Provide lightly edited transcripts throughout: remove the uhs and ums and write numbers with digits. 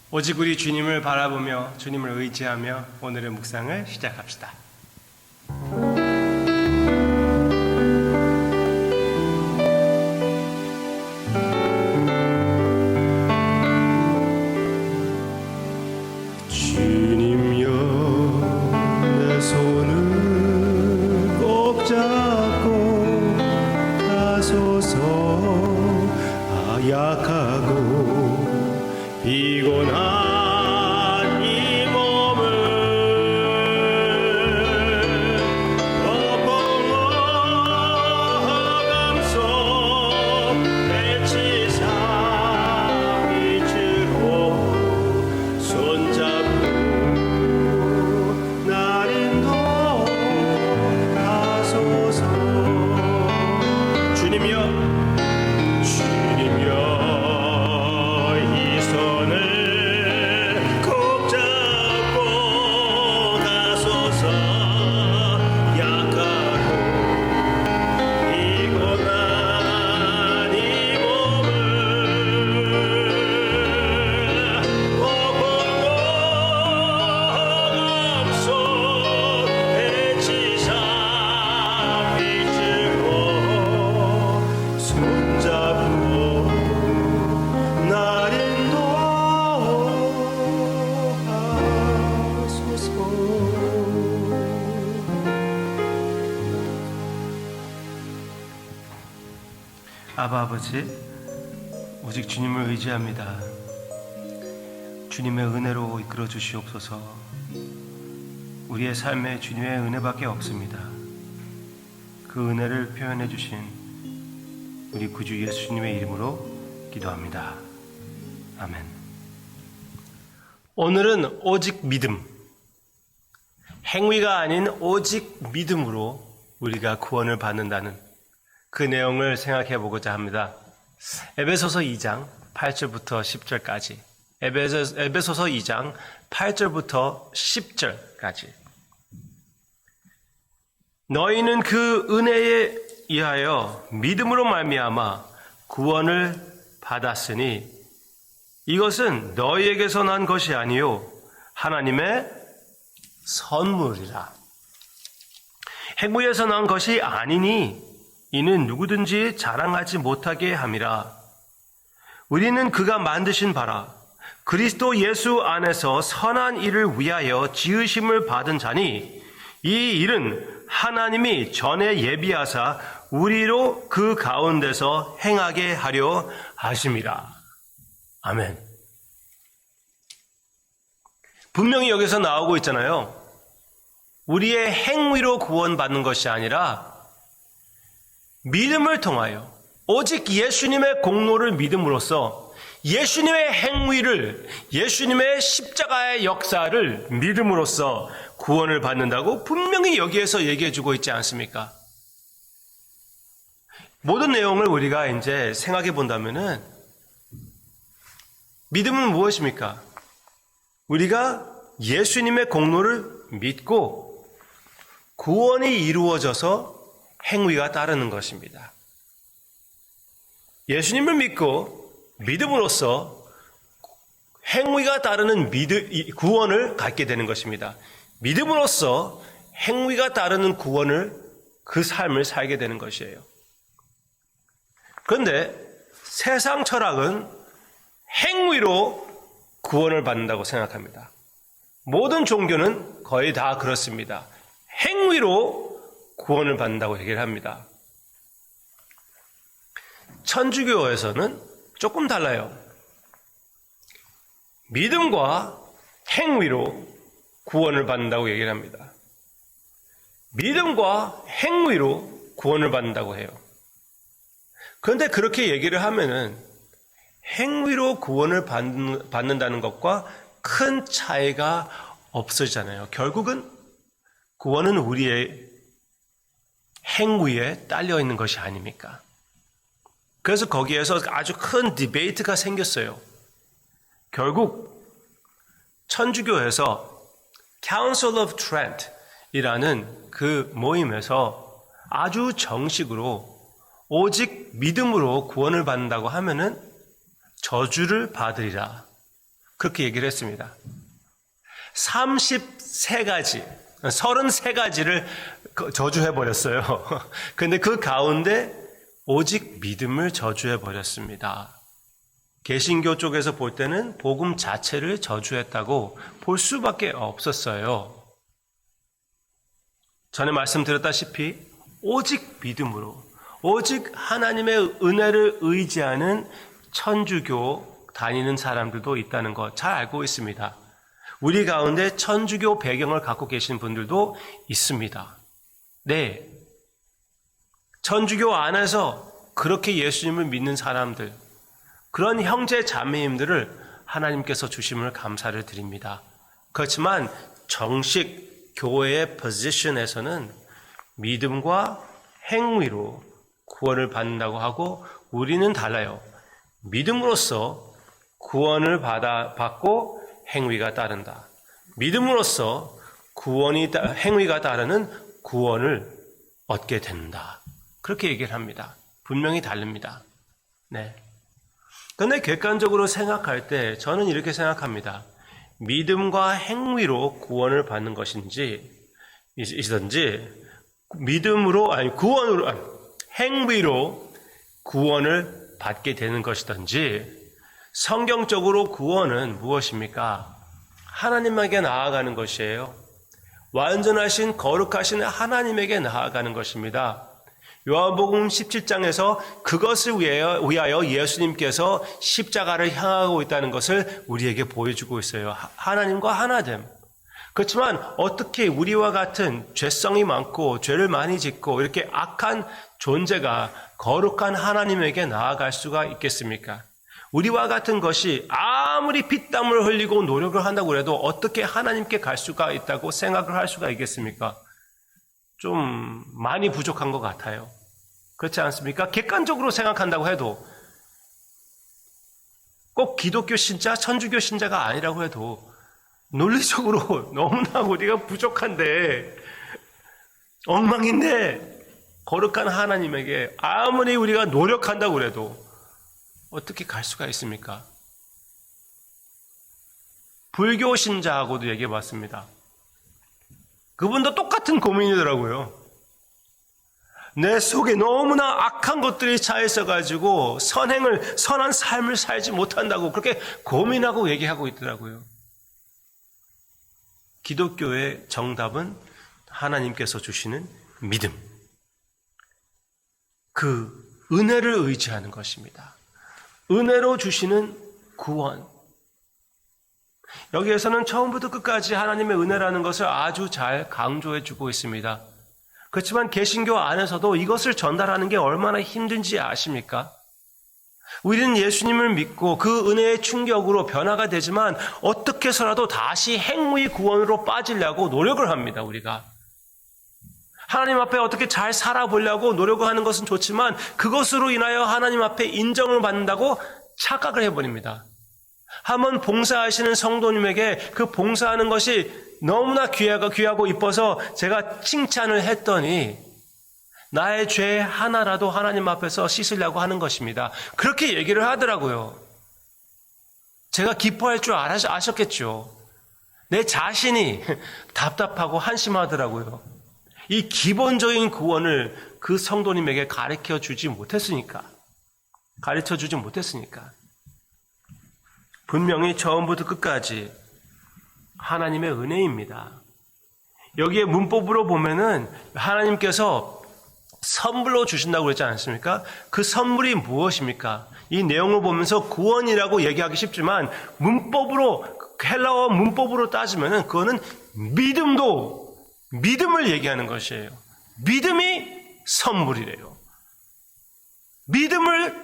오직 우리 주님을 바라보며 주님을 의지하며 오늘의 묵상을 시작합시다. 주님여 내 손을 꼭 잡고 가소서. 약하고 피곤한 이 몸을 허공허감속 배치사 빛으로 손잡고 날 인도하소서. 주님이여 아바 아버지, 오직 주님을 의지합니다. 주님의 은혜로 이끌어 주시옵소서. 우리의 삶에 주님의 은혜밖에 없습니다. 그 은혜를 표현해 주신 우리 구주 예수님의 이름으로 기도합니다. 아멘. 오늘은 오직 믿음, 행위가 아닌 오직 믿음으로 우리가 구원을 받는다는 그 내용을 생각해 보고자 합니다. 에베소서 2장 8절부터 10절까지. 에베소서 2장 8절부터 10절까지. 너희는 그 은혜에 의하여 믿음으로 말미암아 구원을 받았으니 이것은 너희에게서 난 것이 아니요 하나님의 선물이라. 행위에서 난 것이 아니니 이는 누구든지 자랑하지 못하게 함이라. 우리는 그가 만드신 바라 그리스도 예수 안에서 선한 일을 위하여 지으심을 받은 자니 이 일은 하나님이 전에 예비하사 우리로 그 가운데서 행하게 하려 하심이라. 아멘. 분명히 여기서 나오고 있잖아요. 우리의 행위로 구원받는 것이 아니라 믿음을 통하여 오직 예수님의 공로를 믿음으로써 예수님의 행위를, 예수님의 십자가의 역사를 믿음으로써 구원을 받는다고 분명히 여기에서 얘기해 주고 있지 않습니까? 모든 내용을 우리가 이제 생각해 본다면은 믿음은 무엇입니까? 우리가 예수님의 공로를 믿고 구원이 이루어져서 행위가 따르는 것입니다. 예수님을 믿고 믿음으로써 행위가 따르는 구원을 갖게 되는 것입니다. 믿음으로써 행위가 따르는 구원을, 그 삶을 살게 되는 것이에요. 그런데 세상 철학은 행위로 구원을 받는다고 생각합니다. 모든 종교는 거의 다 그렇습니다. 행위로 구원을 받는다고 얘기를 합니다. 천주교에서는 조금 달라요. 믿음과 행위로 구원을 받는다고 얘기를 합니다. 믿음과 행위로 구원을 받는다고 해요. 그런데 그렇게 얘기를 하면은 행위로 구원을 받는다는 것과 큰 차이가 없어지잖아요. 결국은 구원은 우리의 행위에 딸려 있는 것이 아닙니까? 그래서 거기에서 아주 큰 디베이트가 생겼어요. 결국 천주교에서 Council of Trent이라는 그 모임에서 아주 정식으로 오직 믿음으로 구원을 받는다고 하면은 저주를 받으리라, 그렇게 얘기를 했습니다. 33가지를 저주해버렸어요. 근데 그 가운데 오직 믿음을 저주해버렸습니다. 개신교 쪽에서 볼 때는 복음 자체를 저주했다고 볼 수밖에 없었어요. 전에 말씀드렸다시피 오직 믿음으로, 오직 하나님의 은혜를 의지하는 천주교 다니는 사람들도 있다는 거 잘 알고 있습니다. 우리 가운데 천주교 배경을 갖고 계신 분들도 있습니다. 네. 천주교 안에서 그렇게 예수님을 믿는 사람들, 그런 형제 자매님들을 하나님께서 주심을 감사를 드립니다. 그렇지만 정식 교회의 포지션에서는 믿음과 행위로 구원을 받는다고 하고 우리는 달라요. 믿음으로써 구원을 받고 행위가 따른다. 믿음으로써 행위가 따르는 구원을 얻게 된다. 그렇게 얘기를 합니다. 분명히 다릅니다. 네. 그런데 객관적으로 생각할 때 저는 이렇게 생각합니다. 믿음과 행위로 구원을 받는 것인지 행위로 구원을 받게 되는 것이든지 성경적으로 구원은 무엇입니까? 하나님에게 나아가는 것이에요. 완전하신 거룩하신 하나님에게 나아가는 것입니다. 요한복음 17장에서 그것을 위하여 예수님께서 십자가를 향하고 있다는 것을 우리에게 보여주고 있어요. 하나님과 하나됨. 그렇지만 어떻게 우리와 같은 죄성이 많고 죄를 많이 짓고 이렇게 악한 존재가 거룩한 하나님에게 나아갈 수가 있겠습니까? 우리와 같은 것이 아무리 피땀을 흘리고 노력을 한다고 해도 어떻게 하나님께 갈 수가 있다고 생각을 할 수가 있겠습니까? 좀 많이 부족한 것 같아요. 그렇지 않습니까? 객관적으로 생각한다고 해도 꼭 기독교 신자, 천주교 신자가 아니라고 해도 논리적으로 너무나 우리가 부족한데 엉망인데 거룩한 하나님에게 아무리 우리가 노력한다고 해도 어떻게 갈 수가 있습니까? 불교 신자하고도 얘기해 봤습니다. 그분도 똑같은 고민이더라고요. 내 속에 너무나 악한 것들이 차 있어가지고 선한 삶을 살지 못한다고 그렇게 고민하고 얘기하고 있더라고요. 기독교의 정답은 하나님께서 주시는 믿음. 그 은혜를 의지하는 것입니다. 은혜로 주시는 구원. 여기에서는 처음부터 끝까지 하나님의 은혜라는 것을 아주 잘 강조해 주고 있습니다. 그렇지만 개신교 안에서도 이것을 전달하는 게 얼마나 힘든지 아십니까? 우리는 예수님을 믿고 그 은혜의 충격으로 변화가 되지만 어떻게 해서라도 다시 행위 구원으로 빠지려고 노력을 합니다. 우리가. 하나님 앞에 어떻게 잘 살아보려고 노력을 하는 것은 좋지만 그것으로 인하여 하나님 앞에 인정을 받는다고 착각을 해버립니다. 한번 봉사하시는 성도님에게 그 봉사하는 것이 너무나 귀하고 이뻐서 제가 칭찬을 했더니 나의 죄 하나라도 하나님 앞에서 씻으려고 하는 것입니다. 그렇게 얘기를 하더라고요. 제가 기뻐할 줄 아셨겠죠. 내 자신이 답답하고 한심하더라고요. 이 기본적인 구원을 그 성도님에게 가르쳐 주지 못했으니까. 분명히 처음부터 끝까지 하나님의 은혜입니다. 여기에 문법으로 보면은 하나님께서 선물로 주신다고 그랬지 않습니까? 그 선물이 무엇입니까? 이 내용을 보면서 구원이라고 얘기하기 쉽지만 헬라어 문법으로 따지면은 그거는 믿음을 얘기하는 것이에요. 믿음이 선물이래요. 믿음을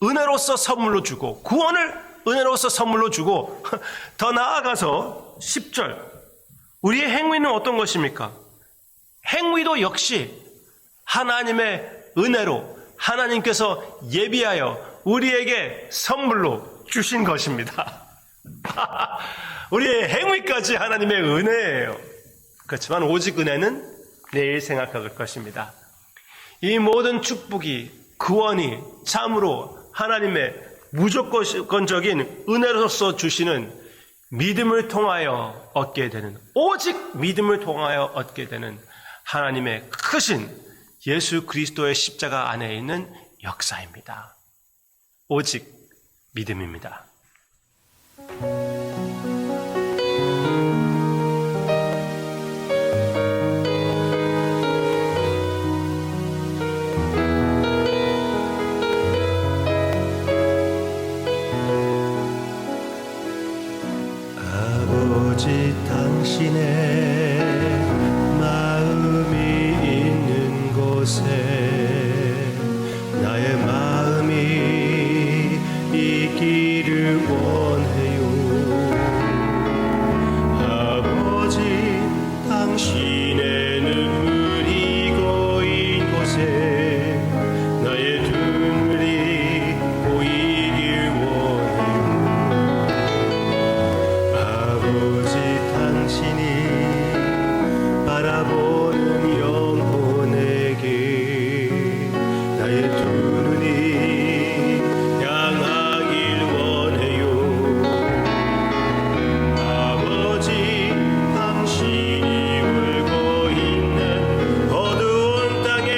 은혜로서 선물로 주고 구원을 은혜로서 선물로 주고 더 나아가서 10절 우리의 행위는 어떤 것입니까? 행위도 역시 하나님의 은혜로 하나님께서 예비하여 우리에게 선물로 주신 것입니다. 우리의 행위까지 하나님의 은혜예요. 그렇지만 오직 은혜는 내일 생각할 것입니다. 이 모든 축복이 구원이 참으로 하나님의 무조건적인 은혜로서 주시는 믿음을 통하여 얻게 되는, 오직 믿음을 통하여 얻게 되는 하나님의 크신 예수 그리스도의 십자가 안에 있는 역사입니다. 오직 믿음입니다. 아버지 당신의 마음이 있는 곳에 나의 마음이 있기를 원해요. 아버지 당신의 눈물이 고인 곳에 나의 눈물이 고이길 원해요. 아버지 당신이 바라보는 영혼에게 나의 두 눈이 향하길 원해요. 아버지 당신이 울고 있는 어두운 땅에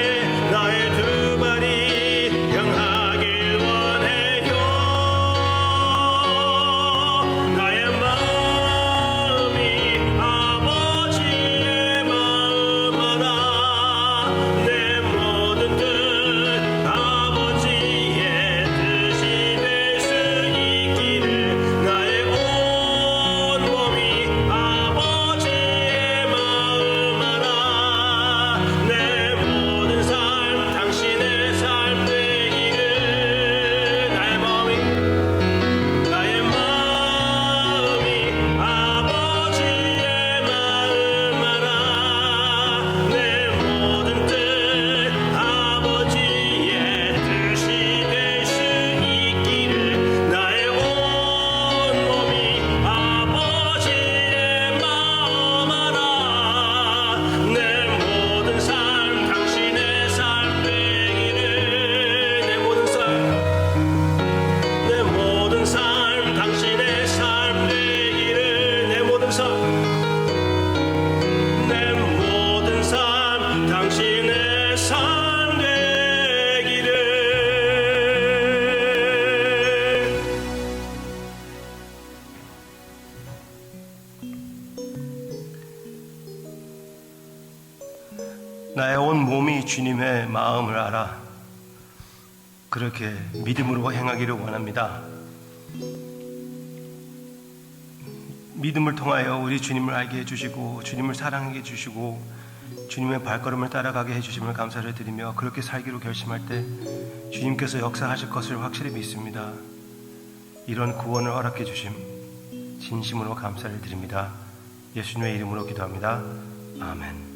나의 두 발이 향하길 원해요. 나의 마음이 아버지의 마음 알아. 내 모든 뜻 아버지의 뜻이 될 수 있기를 나의 온 몸이 아버지의 마음 알아. 내 모든 삶 당신의 삶 되기를 나의 마음이 아버지의 마음 알아. 내 모든 뜻 아버지의 뜻이 될 수 있기를 나의 온 몸이 아버지의 마음 알아. 내 모든 삶 당신의 삶 되기를 내 모든 삶 당신의 삶 되기를 내 모든 삶 당신의 삶 되기를. 나의 온 몸이 주님의 마음을 알아. 그렇게 믿음으로 행하기를 원합니다. 믿음을 통하여 우리 주님을 알게 해주시고 주님을 사랑하게 해주시고 주님의 발걸음을 따라가게 해주심을 감사를 드리며 그렇게 살기로 결심할 때 주님께서 역사하실 것을 확실히 믿습니다. 이런 구원을 허락해 주심 진심으로 감사를 드립니다. 예수님의 이름으로 기도합니다. 아멘.